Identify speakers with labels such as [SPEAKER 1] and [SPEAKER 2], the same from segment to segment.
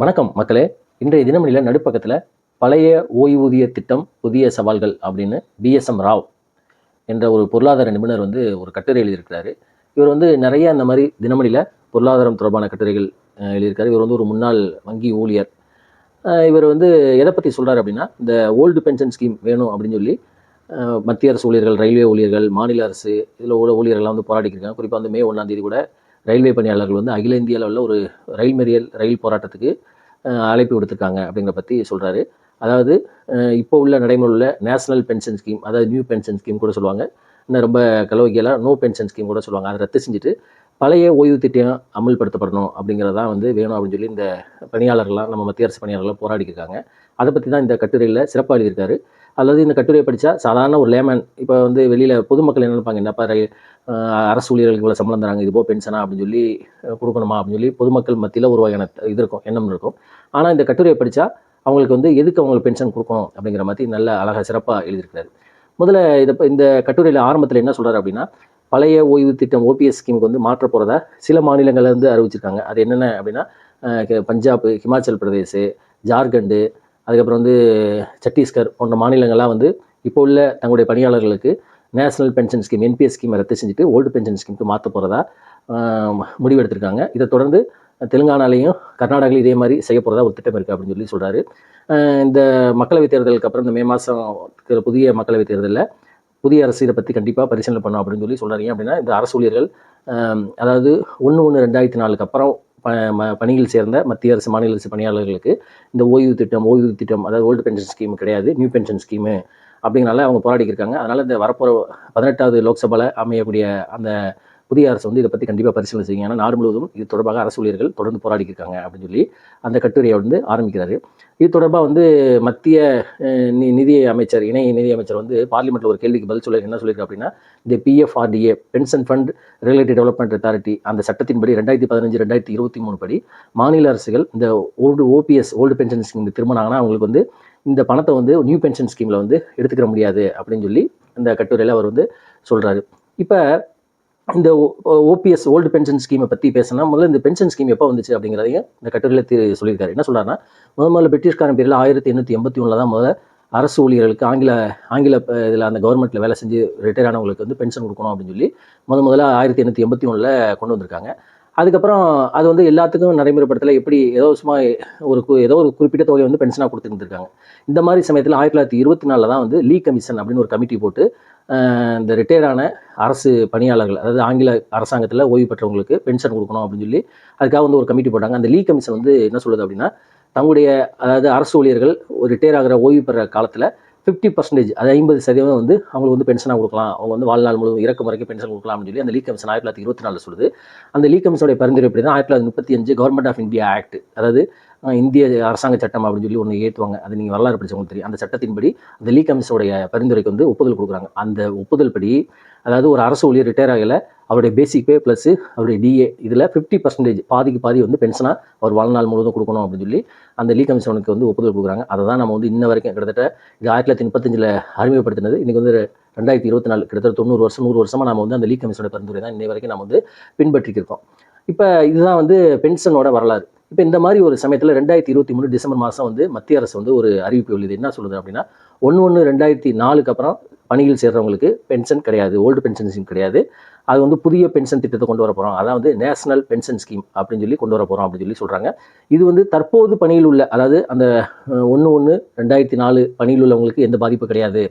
[SPEAKER 1] வணக்கம் மக்களே. இன்றைய தினமணியில் நடுப்பக்கத்தில் பழைய ஓய்வூதிய திட்டம் புதிய சவால்கள் அப்படின்னு பிஎஸ்எம் ராவ் என்ற ஒரு பொருளாதார நிபுணர் ஒரு கட்டுரை எழுதியிருக்கிறாரு. இவர் நிறைய இந்த மாதிரி தினமணியில் பொருளாதாரம் தொடர்பான கட்டுரைகள் எழுதியிருக்காரு. இவர் ஒரு முன்னாள் வங்கி ஊழியர். இவர் எதை பற்றி சொல்கிறார் அப்படின்னா, இந்த ஓல்டு பென்ஷன் ஸ்கீம் வேணும் அப்படின்னு சொல்லி மத்திய அரசு ஊழியர்கள், ரயில்வே ஊழியர்கள், மாநில அரசு இதில் ஊழியர்கள்லாம் போராடிக்கிருக்காங்க. குறிப்பாக மே 1ஆம் தேதி கூட ரயில்வே பணியாளர்கள் அகில இந்திய அளவில் ஒரு ரயில் போராட்டத்துக்கு அழைப்பு விடுத்திருக்காங்க அப்படிங்கிற பற்றி சொல்கிறாரு. அதாவது இப்போ உள்ள நடைமுறை உள்ள நேஷனல் பென்ஷன் ஸ்கீம், அதாவது நியூ பென்ஷன் ஸ்கீம் கூட சொல்லுவாங்க, இன்னும் ரொம்ப கலோக்கியெல்லாம் நோ பென்ஷன் ஸ்கீம் கூட சொல்லுவாங்க. அதை ரத்து செஞ்சுட்டு பழைய ஓய்வு திட்டம் அமல்படுத்தப்படணும் அப்படிங்கிறதான் வேணும் அப்படின்னு சொல்லி இந்த பணியாளர்கள்லாம், நம்ம மத்திய அரசு பணியாளர்கள்லாம் போராடிக்கிருக்காங்க. அதை பற்றி தான் இந்த கட்டுரையில் சிறப்பாக எழுதியிருக்காரு. அல்லது இந்த கட்டுரையை படித்தா சாதாரண ஒரு லேமன், இப்போ வெளியில் பொதுமக்கள் என்ன நினைப்பாங்க, என்னப்பா அரசு ஊழியர்களுக்கு இவ்வளோ சம்பளம் தராங்க, இது பென்ஷனா அப்படின்னு சொல்லி கொடுக்கணுமா அப்படின்னு சொல்லி பொதுமக்கள் மத்தியில் ஒரு வகையான இது இருக்கும், எண்ணம் இருக்கும். ஆனால் இந்த கட்டுரையை படித்தா அவங்களுக்கு எதுக்கு அவங்களுக்கு பென்ஷன் கொடுக்கணும் அப்படிங்கிற மாதிரி நல்ல அழகாக சிறப்பாக எழுதியிருக்கிறாரு. முதல்ல இந்த கட்டுரையில் ஆரம்பத்தில் என்ன சொல்கிறார் அப்படின்னா, பழைய ஓய்வு திட்டம் ஓபிஎஸ் ஸ்கீமுக்கு மாற்ற போகிறதா சில மாநிலங்கள்லேருந்து அறிவிச்சிருக்காங்க. அது என்னென்ன அப்படின்னா, பஞ்சாப், ஹிமாச்சல் பிரதேஷ், ஜார்க்கண்டு, அதுக்கப்புறம் சத்தீஸ்கர் போன்ற மாநிலங்கள்லாம் இப்போ உள்ள தங்களுடைய பணியாளர்களுக்கு நேஷனல் பென்ஷன் ஸ்கீம் என்பிஎஸ் ஸ்கீமை ரத்து செஞ்சுட்டு ஓல்டு பென்ஷன் ஸ்கீமுக்கு மாற்ற போகிறதா முடிவெடுத்திருக்காங்க. இதை தொடர்ந்து தெலுங்கானாலையும் கர்நாடகாலையும் இதே மாதிரி செய்ய போகிறதா ஒரு திட்டம் இருக்குது அப்படின்னு சொல்லி சொல்கிறாரு. இந்த மக்களவைத் தேர்தலுக்கு அப்புறம் இந்த மே மாதம் புதிய மக்களவைத் தேர்தலில் புதிய அரசு இதை பற்றி கண்டிப்பாக பரிசீலனை பண்ணும் அப்படின்னு சொல்லி சொல்கிறாங்க. அப்படின்னா இந்த அரசு ஊழியர்கள், அதாவது 1/1/2004 அப்புறம் பணியில் சேர்ந்த மத்திய அரசு, மாநில அரசு பணியாளர்களுக்கு இந்த ஓய்வு திட்டம் அதாவது ஓல்டு பென்ஷன் ஸ்கீம் கிடையாது, நியூ பென்ஷன் ஸ்கீமு அப்படிங்கிறனால அவங்க போராடிக்கிருக்காங்க. அதனால் இந்த வரப்போகிற 18வது லோக்சபாவில் அமையக்கூடிய அந்த புதிய அரசு இதை பற்றி கண்டிப்பாக பரிசீலனை செய்யுங்க. ஏன்னா நாடு முழுவதும் இது தொடர்பாக அரசு ஊழியர்கள் தொடர்ந்து போராடிக்கிருக்காங்க அப்படின்னு சொல்லி அந்த கட்டுரையை ஆரம்பிக்கிறாரு. இது தொடர்பாக மத்திய நிதி அமைச்சர், இணை நிதி அமைச்சர் பார்லிமெண்ட்டில் ஒரு கேள்விக்கு பதில் என்ன சொல்லியிருக்காரு அப்படின்னா, இந்த PFRDA pension fund regulatory development authority அந்த சட்டத்தின்படி 2015-2023 படி மாநில அரசுகள் இந்த ஓல்டு பென்ஷன் ஸ்கீம் திருமணம் ஆனால் அவங்களுக்கு இந்த பணத்தை நியூ பென்ஷன் ஸ்கீமில் எடுத்துக்கிற முடியாது அப்படின்னு சொல்லி இந்த கட்டுரையில் அவர் சொல்கிறாரு. இப்போ இந்த ஓபிஎஸ் ஓல்டு பென்ஷன் ஸ்கீமை பற்றி பேசினா, முதல்ல இந்த பென்ஷன் ஸ்கீம் எப்போ வந்துச்சு அப்படிங்கிறதையும் இந்த கட்டுரையில் சொல்லியிருக்காரு. என்ன சொல்கிறாருன்னா, முதல்ல பிரிட்டிஷ்காரன் பேரில் 1881 தான் முதல்ல அரசு ஊழியர்களுக்கு ஆங்கில இதில் அந்த கவர்மெண்ட்டில் வேலை செஞ்சு ரிட்டையர் ஆனவங்களுக்கு பென்ஷன் கொடுக்கணும் அப்படின்னு சொல்லி முதல்ல 1881 கொண்டு வந்திருக்காங்க. அதுக்கப்புறம் அது எல்லாத்துக்கும் நடைமுறைப்படுத்தலை. எப்படி ஏதோ ஒரு குறிப்பிட்ட தொகையை பென்ஷனாக கொடுத்துருந்துருக்காங்க. இந்த மாதிரி சமயத்தில் 1924 தான் லீ கமிஷன் அப்படின்னு ஒரு கமிட்டி போட்டு இந்த ரிட்டையர்டான அரசு பணியாளர்கள், அதாவது ஆங்கில அரசாங்கத்தில் ஓய்வு பெற்றவங்களுக்கு பென்ஷன் கொடுக்கணும் அப்படின்னு சொல்லி அதுக்காக ஒரு கமிட்டி போட்டாங்க. அந்த லீ கமிஷன் என்ன சொல்லுது அப்படின்னா, தங்களுடைய அதாவது அரசு ஊழியர்கள் ஒரு ரிட்டையர் ஆகிற ஓய்வு பெற காலத்தில் 50%, அது 50% அவங்களுக்கு பென்ஷனாக கொடுக்கலாம், அவங்க வாழ்நாள் முழுவதும் இறக்கும் வரைக்கும் பென்ஷன் கொடுக்கலாம் அப்படின்னு சொல்லி அந்த லீ கமிஷன் 1924 சொல்லுது. அந்த லீ கமிஷனுடைய பரிந்துரை எப்படி தான் 1935 கவர்மெண்ட் ஆஃப் இந்தியா ஆக்ட், அதாவது இந்திய அரசாங்க சட்டம் அப்படின்னு சொல்லி ஒன்று ஏற்றுவாங்க. அது நீங்கள் வரலாறு படிச்சவங்களுக்கு தெரியும். அந்த சட்டத்தின்படி அந்த லீ கமிஷனுடைய பரிந்துரைக்கு ஒப்புதல் கொடுக்குறாங்க. அந்த ஒப்புதல் படி, அதாவது ஒரு அரசு ஊழியர் ரிட்டையர் ஆகலை, அவருடைய பேசிக் பே ப்ளஸ் அவருடைய டிஏ இதில் 50%, பாதிக்கு பாதி பென்ஷனாக அவர் வாழ்நாள் முழுவதும் கொடுக்கணும் அப்படின்னு சொல்லி அந்த லீ கமிஷனுக்கு ஒப்புதல் கொடுக்குறாங்க. அதை தான் நம்ம இன்ன வரைக்கும் கிட்டத்தட்ட இது 1935 அறிமுகப்படுத்தினது. இன்றைக்கி 2024, கிட்டத்தட்ட 90 வருஷம் 100 வருஷமாக நம்ம அந்த லீ கமிஷனோட பரிந்துரை தான் இன்னை வரைக்கும் நம்ம பின்பற்றிருக்கோம். இப்போ இதுதான் பென்ஷனோட வரலாறு. இப்போ இந்த மாதிரி ஒரு சமயத்தில் 2023 டிசம்பர் மாதம் மத்திய அரசு ஒரு அறிவிப்பு வெளியிது. என்ன சொல்லுது அப்படின்னா, 1/1/2004 அப்புறம் பணியில் சேர்றவங்களுக்கு பென்ஷன் கிடையாது, ஓல்டு பென்ஷன் ஸ்கீம் கிடையாது. அது புதிய பென்ஷன் திட்டத்தை கொண்டு வர போகிறோம், அதாவது நேஷனல் பென்ஷன் ஸ்கீம் அப்படின்னு சொல்லி கொண்டு வர போகிறோம் அப்படின்னு சொல்லி சொல்கிறாங்க. இது தற்போது பணியில் உள்ள, அதாவது அந்த 1/1/2004 பணியில் உள்ளவங்களுக்கு எந்த பாதிப்பு கிடையாது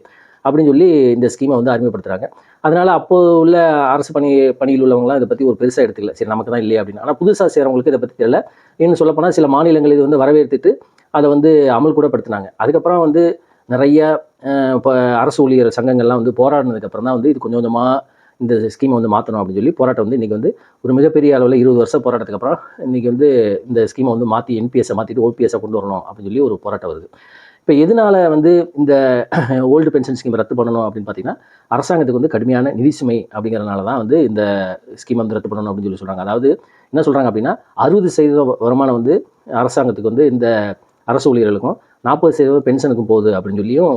[SPEAKER 1] அப்படின்னு சொல்லி இந்த ஸ்கீமை அறிமுகப்படுத்துகிறாங்க. அதனால் அப்போது உள்ள அரசு பணியில் உள்ளவங்களாம் இதை பற்றி ஒரு பெருசாக எடுத்துக்கல, சரி நமக்கு தான் இல்லையா அப்படின்னு. ஆனால் புதுசாக செய்கிறவங்களுக்கு இதை பற்றி தெரியல. இன்னும் சொல்லப்போனால் சில மாநிலங்கள் இது வரவேற்றுட்டு அதை அமல் கூட படுத்தினாங்க. அதுக்கப்புறம் நிறைய இப்போ அரசு ஊழியர் சங்கங்கள்லாம் போராடினதுக்கப்புறம் தான் இது கொஞ்சம் கொஞ்சமாக இந்த ஸ்கீமை மாற்றணும் அப்படின்னு சொல்லி போராட்டம் இன்றைக்கி ஒரு மிகப்பெரிய அளவில் 20 வருஷம் போராட்டத்துக்கு அப்புறம் இன்றைக்கி இந்த ஸ்கீமை மாற்றி என்பிஎஸ்ஸை மாற்றிட்டு ஓபிஎஸ்ஸை கொண்டு வரணும் அப்படின்னு சொல்லி ஒரு போராட்டம் வருது. இப்போ எதனால் இந்த ஓல்டு பென்ஷன் ஸ்கீம் ரத்து பண்ணணும் அப்படின்னு பார்த்தீங்கன்னா, அரசாங்கத்துக்கு கடுமையான நிதி சுமை அப்படிங்கிறதுனால தான் இந்த ஸ்கீம் ரத்து பண்ணணும் அப்படின்னு சொல்லி சொல்கிறாங்க. அதாவது என்ன சொல்கிறாங்க அப்படின்னா, 60% வருமானம் அரசாங்கத்துக்கு இந்த அரசு ஊழியர்களுக்கும், 40% பென்ஷனுக்கும் போகுது அப்படின்னு சொல்லியும்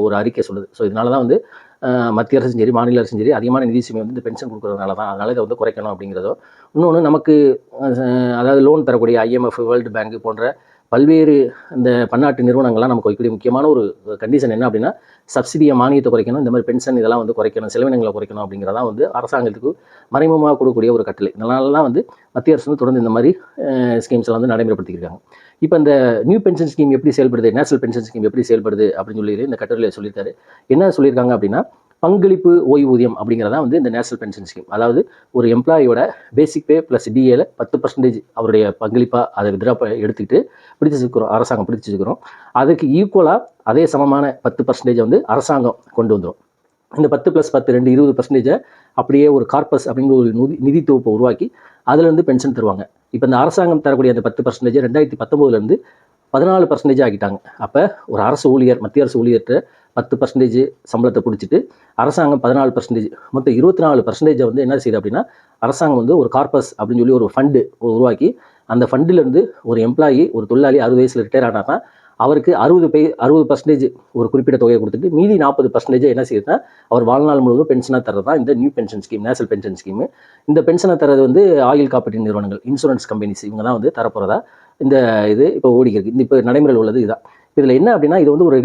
[SPEAKER 1] ஒரு அறிக்கை சொல்லுது. ஸோ இதனால தான் வந்து மத்திய அரசும் சரி, மாநில அரசும் சரி அதிகமான நிதி சுமை வந்து இந்த பென்ஷன் கொடுக்குறதுனால தான். அதனால் இதை வந்து குறைக்கணும் அப்படிங்கிறதோ, இன்னொன்று நமக்கு அதாவது லோன் தரக்கூடிய IMF, வேர்ல்டு பேங்க் போன்ற பல்வேறு இந்த பன்னாட்டு நிறுவனங்கள்லாம் நமக்கு வைக்கக்கூடிய முக்கியமான ஒரு கண்டிஷன் என்ன அப்படின்னா, சப்சிடியை மானியத்தை குறைக்கணும், இந்த மாதிரி பென்ஷன் இதெல்லாம் வந்து குறைக்கணும், செலவினங்களை குறைக்கணும் அப்படிங்கிறதான் வந்து அரசாங்கத்துக்கு மறைமுகமாக கொடுக்கக்கூடிய ஒரு கட்டளை. இதனால தான் வந்து மத்திய அரசு வந்து தொடர்ந்து இந்த மாதிரி ஸ்கீம்ஸ் எல்லாம் வந்து நடைமுறைப்படுத்தியிருக்காங்க. இப்போ இந்த நியூ பென்ஷன் ஸ்கீம் எப்படி செயல்படுது, நேஷனல் பென்ஷன் ஸ்கீம் எப்படி செயல்படுது அப்படின்னு சொல்லி இந்த கட்டுரையில் சொல்லியிருக்காரு. என்ன சொல்லியிருக்காங்க அப்படின்னா, பங்களிப்பு ஓய்வூதியம் அப்படிங்கிறதா வந்து இந்த நேஷனல் பென்ஷன் ஸ்கீம். அதாவது ஒரு எம்ப்ளாயோட பேசிக் பே ப்ளஸ் டிஏல 10% அவருடைய பங்களிப்பாக அதை வித்ரா எடுத்துக்கிட்டு பிடிச்சிருக்கிறோம், அரசாங்கம் பிடிச்சிருக்கிறோம். அதுக்கு ஈக்குவலாக அதே சமமான 10% வந்து அரசாங்கம் கொண்டு வந்துடும். இந்த 10 + 10 2 20% அப்படியே ஒரு கார்பஸ் அப்படிங்கிற ஒரு நிதி தொகுப்பை உருவாக்கி அதில் வந்து பென்ஷன் தருவாங்க. இப்போ இந்த அரசாங்கம் தரக்கூடிய அந்த 10% 2019 14% ஆக்கிட்டாங்க. அப்போ ஒரு அரசு ஊழியர், மத்திய அரசு ஊழியர்கிட்ட 10% சம்பளத்தை பிடிச்சிட்டு அரசாங்கம் 14%, மொத்தம் 24% வந்து என்ன செய்யுது அப்படின்னா, அரசாங்கம் வந்து ஒரு கார்பஸ் அப்படின்னு சொல்லி ஒரு ஃபண்டு உருவாக்கி அந்த ஃபண்டிலேருந்து ஒரு எம்ப்ளாயி, ஒரு தொழிலாளி 60 வயசில் ரிட்டையர் ஆனால் தான் அவருக்கு 60% ஒரு குறிப்பிட்ட தொகையை கொடுத்துட்டு மீதி 40% என்ன செய்யுதுன்னா அவர் வாழ்நாள் முழுவதும் பென்ஷனாக தர்றது தான் இந்த new pension scheme, national pension scheme. இந்த பென்ஷனை தர்றது வந்து ஆயுள் காப்பீட்டு நிறுவனங்கள், இன்சூரன்ஸ் கம்பெனிஸ் இவங்க தான் வந்து தரப்போகிறதா இந்த இது இப்போ ஓடிக்கிறது. இந்த இப்போ நடைமுறையில் உள்ளது இதுதான். இதில் என்ன அப்படின்னா, இது வந்து ஒரு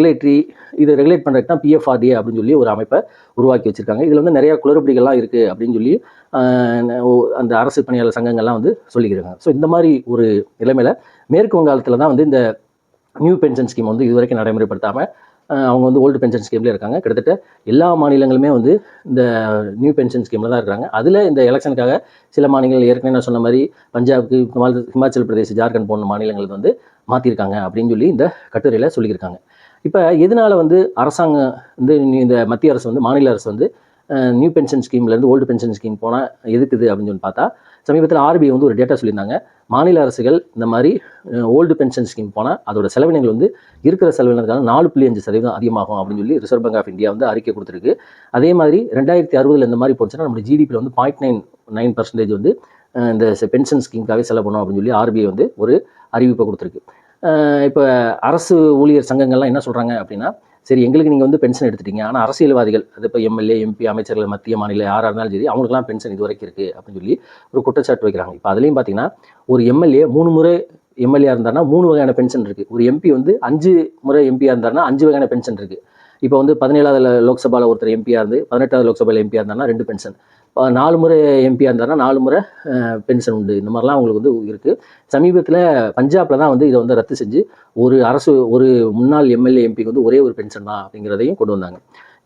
[SPEAKER 1] இதை ரெகுலேட் பண்ணுறதுக்கு தான் PFRDA அப்படின்னு சொல்லி ஒரு அமைப்பை உருவாக்கி வச்சிருக்காங்க. இதில் வந்து நிறைய குளறுபடிகள்லாம் இருக்குது அப்படின்னு சொல்லி அந்த அரசு பணியாளர் சங்கங்கள்லாம் வந்து சொல்லிக்கிறாங்க. ஸோ இந்த மாதிரி ஒரு நிலைமையில் மேற்கு வங்காளத்தில் தான் வந்து இந்த நியூ பென்ஷன் ஸ்கீம் வந்து இதுவரைக்கும் நடைமுறைப்படுத்தாமல் அவங்க வந்து ஓல்டு பென்ஷன் ஸ்கீம்லேயே இருக்காங்க. கிட்டத்தட்ட எல்லா மாநிலங்களுமே வந்து இந்த நியூ பென்ஷன் ஸ்கீமில் தான் இருக்காங்க. அதில் இந்த எலெக்ஷனுக்காக சில மாநிலங்கள் ஏற்கனவே நான் சொன்ன மாதிரி பஞ்சாப்க்கு, ஹிமாச்சல் பிரதேஷ், ஜார்க்கண்ட் போன்ற மாநிலங்களுக்கு வந்து மாற்றிருக்காங்க அப்படின்னு சொல்லி இந்த கட்டுரையில் சொல்லியிருக்காங்க. இப்போ எதனால் வந்து அரசாங்கம் வந்து இந்த மத்திய அரசு வந்து மாநில அரசு வந்து நியூ பென்ஷன் ஸ்கீம்லேருந்து ஓல்டு பென்ஷன் ஸ்கீம் போனால் எதுக்குது அப்படின்னு சொல்லி பார்த்தா, சமீபத்தில் RBI வந்து ஒரு டேட்டா சொல்லியிருந்தாங்க. மாநில அரசுகள் இந்த மாதிரி ஓல்டு பென்ஷன் ஸ்கீம் போனால் அதோட செலவினங்கள் வந்து இருக்கிற செலவினத்துக்கான 4.5% அதிகமாகும் அப்படின்னு சொல்லி ரிசர்வ் பேங்க் ஆஃப் இந்தியா வந்து அறிக்கை கொடுத்துருக்கு. அதே மாதிரி 2060 இந்த மாதிரி போச்சுன்னா நம்ம GDPயில் வந்து 0.9% வந்து இந்த பென்ஷன் ஸ்கீமுக்காகவே செலவு பண்ணும் அப்படின்னு சொல்லி RBI வந்து ஒரு அறிவிப்பை கொடுத்துருக்கு. இப்போ அரசு ஊழியர் சங்கங்கள்லாம் என்ன சொல்கிறாங்க அப்படின்னா, சரி எங்களுக்கு நீங்கள் வந்து பென்ஷன் எடுத்துட்டீங்க, ஆனால் அரசியல்வாதிகள், அது இப்போ MLA, MP, அமைச்சர்கள், மத்திய மாநில யாராக இருந்தாலும் சரி அவங்களுக்குலாம் பென்ஷன் இது வரைக்கும் இருக்குது அப்படின்னு சொல்லி ஒரு குற்றச்சாட்டு வைக்கிறாங்க. இப்போ அதுலேயும் பார்த்தீங்கன்னா, ஒரு MLA 3 முறை MLA இருந்தாருன்னா 3 வகையான பென்ஷன் இருக்குது. ஒரு MP வந்து 5 முறை MP இருந்தாருன்னா 5 வகையான பென்ஷன் இருக்குது. இப்போ வந்து 17வது லோக்சபாவில் ஒருத்தர் MP இருந்து 18வது லோக்சபாவில் MP இருந்தாருன்னா 2 பென்ஷன், 4 முறை MP இருந்தாருன்னா 4 முறை பென்ஷன் உண்டு. இந்த மாதிரிலாம் அவங்களுக்கு வந்து இருக்குது. சமீபத்தில் பஞ்சாபில் தான் வந்து இதை வந்து ரத்து செஞ்சு ஒரு முன்னாள் MLA, MPக்கு வந்து ஒரே ஒரு பென்ஷன் தான் அப்படிங்கிறதையும் கொண்டு வந்தாங்க.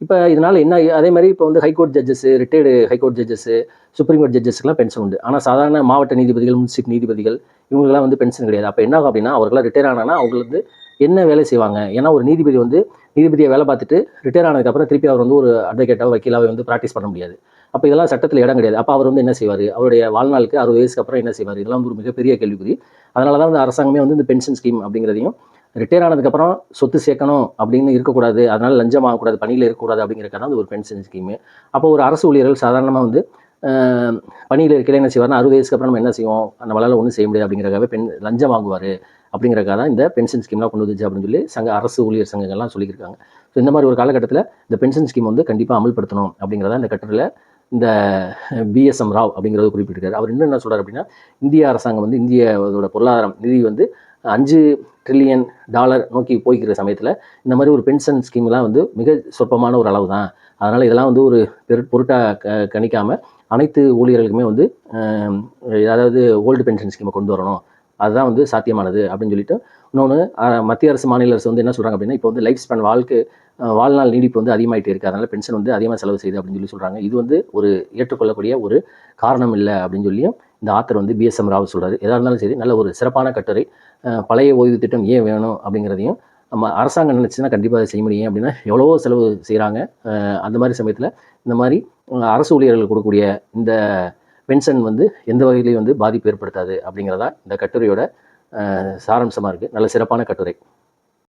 [SPEAKER 1] இப்போ இதனால் என்ன, அதே மாதிரி இப்போ வந்து high court judges, retired high court judges, supreme court ஜட்ஜஸ்க்குலாம் பென்ஷன் உண்டு. ஆனால் சாதாரண மாவட்ட நீதிபதிகள், முன்சிப் நீதிபதிகள் இவங்கெல்லாம் வந்து பென்ஷன் கிடையாது. அப்போ என்ன ஆகும் அப்படின்னா, அவர்களாம் ரிட்டையர் ஆனால் அவங்களுக்கு வந்து என்ன வேலை செய்வாங்க? ஏன்னா ஒரு நீதிபதி வந்து நீதிபதியை வேலை பார்த்துட்டு ரிட்டையர் ஆனதுக்கப்புறம் திருப்பி அவர் வந்து ஒரு அட்வொகேட்டாக, வக்கீலாக வந்து ப்ராக்டிஸ் பண்ண முடியாது. அப்போ இதெல்லாம் சட்டத்தில் இடம் கிடையாது. அப்போ அவர் வந்து என்ன செய்வார்? அவருடைய வாழ்நாளுக்கு 60 வயசுக்கு அப்புறம் என்ன செய்வார்? இதெல்லாம் வந்து ஒரு மிகப்பெரிய கேள்விக்குறி. அதனால தான் வந்து அரசாங்கமே வந்து இந்த பென்ஷன் ஸ்கீம் அப்படிங்கிறதையும் ரிட்டையர் ஆனதுக்கப்புறம் சொத்து சேர்க்கணும் அப்படின்னு இருக்கக்கூடாது, அதனால் லஞ்சம் ஆகக்கூடாது, பணியில் இருக்கக்கூடாது அப்படிங்கிறக்காக தான் ஒரு பென்ஷன் ஸ்கீமு. அப்போ ஒரு அரசு ஊழியர்கள் சாதாரணமாக வந்து பணியில் இருக்கையில் என்ன செய்வார்னா 60 வயசுக்கு அப்புறம் நம்ம என்ன செய்வோம், நம்மளால் ஒன்றும் செய்ய முடியாது அப்படிங்கிறக்காகவே லஞ்சம் வாங்குவார். அப்படிங்கிறக்காக தான் இந்த பென்ஷன் ஸ்கீம்லாம் கொண்டு வந்துச்சு அப்படின்னு சொல்லி அரசு ஊழியர் சங்கங்கள்லாம் சொல்லியிருக்காங்க. ஸோ இந்த மாதிரி ஒரு காலகட்டத்தில் இந்த பென்ஷன் ஸ்கீம் வந்து கண்டிப்பாக அமல்படுத்தணும் அப்படிங்கிறத இந்த கட்டுரையில் இந்த BSM ராவ் அப்படிங்கிறது குறிப்பிட்டிருக்காரு. அவர் இன்னும் என்ன சொல்கிறார் அப்படின்னா, இந்திய அரசாங்கம் வந்து இந்தியாவோட பொருளாதாரம் நிதி வந்து $5 ட்ரில்லியன் நோக்கி போய்க்கிற சமயத்தில் இந்த மாதிரி ஒரு பென்ஷன் ஸ்கீம்லாம் வந்து மிக சொற்பமான ஒரு அளவு தான். அதனால் இதெல்லாம் வந்து ஒரு பொருட்டாக கணிக்காமல் அனைத்து ஊழியர்களுக்குமே வந்து அதாவது ஓல்டு பென்ஷன் ஸ்கீமை கொண்டு வரணும், அதுதான் வந்து சாத்தியமானது அப்படின்னு சொல்லிட்டு. இன்னொன்று மத்திய அரசு, மாநில அரசு வந்து என்ன சொல்கிறாங்க அப்படின்னா, இப்போ வந்து லைஃப் ஸ்பேன் வாழ்நாள் நீடிப்பு வந்து அதிகமாகிட்டே இருக்குது, அதனால் பென்ஷன் வந்து அதிகமாக செலவு செய்யுது அப்படின்னு சொல்லி சொல்கிறாங்க. இது வந்து ஒரு ஏற்றுக்கொள்ளக்கூடிய ஒரு காரணம் இல்லை அப்படின்னு சொல்லியும் இந்த ஆத்தர் வந்து BSM ராவ் சொல்கிறார். எதாக இருந்தாலும் சரி, நல்ல ஒரு சிறப்பான கட்டுரை. பழைய ஓய்வு திட்டம் ஏன் வேணும் அப்படிங்கிறதையும் நம்ம அரசாங்கம் நினச்சின்னா கண்டிப்பாக அதை செய்ய முடியும். அப்படின்னா எவ்வளவோ செலவு செய்கிறாங்க. அந்த மாதிரி சமயத்தில் இந்த மாதிரி அரசு ஊழியர்கள் கொடுக்கக்கூடிய இந்த பென்ஷன் வந்து எந்த வகையிலையும் வந்து பாதிப்பு ஏற்படுத்தாது அப்படிங்கிறதா இந்த கட்டுரையோட சாராம்சமாக இருக்குது. நல்ல சிறப்பான கட்டுரை.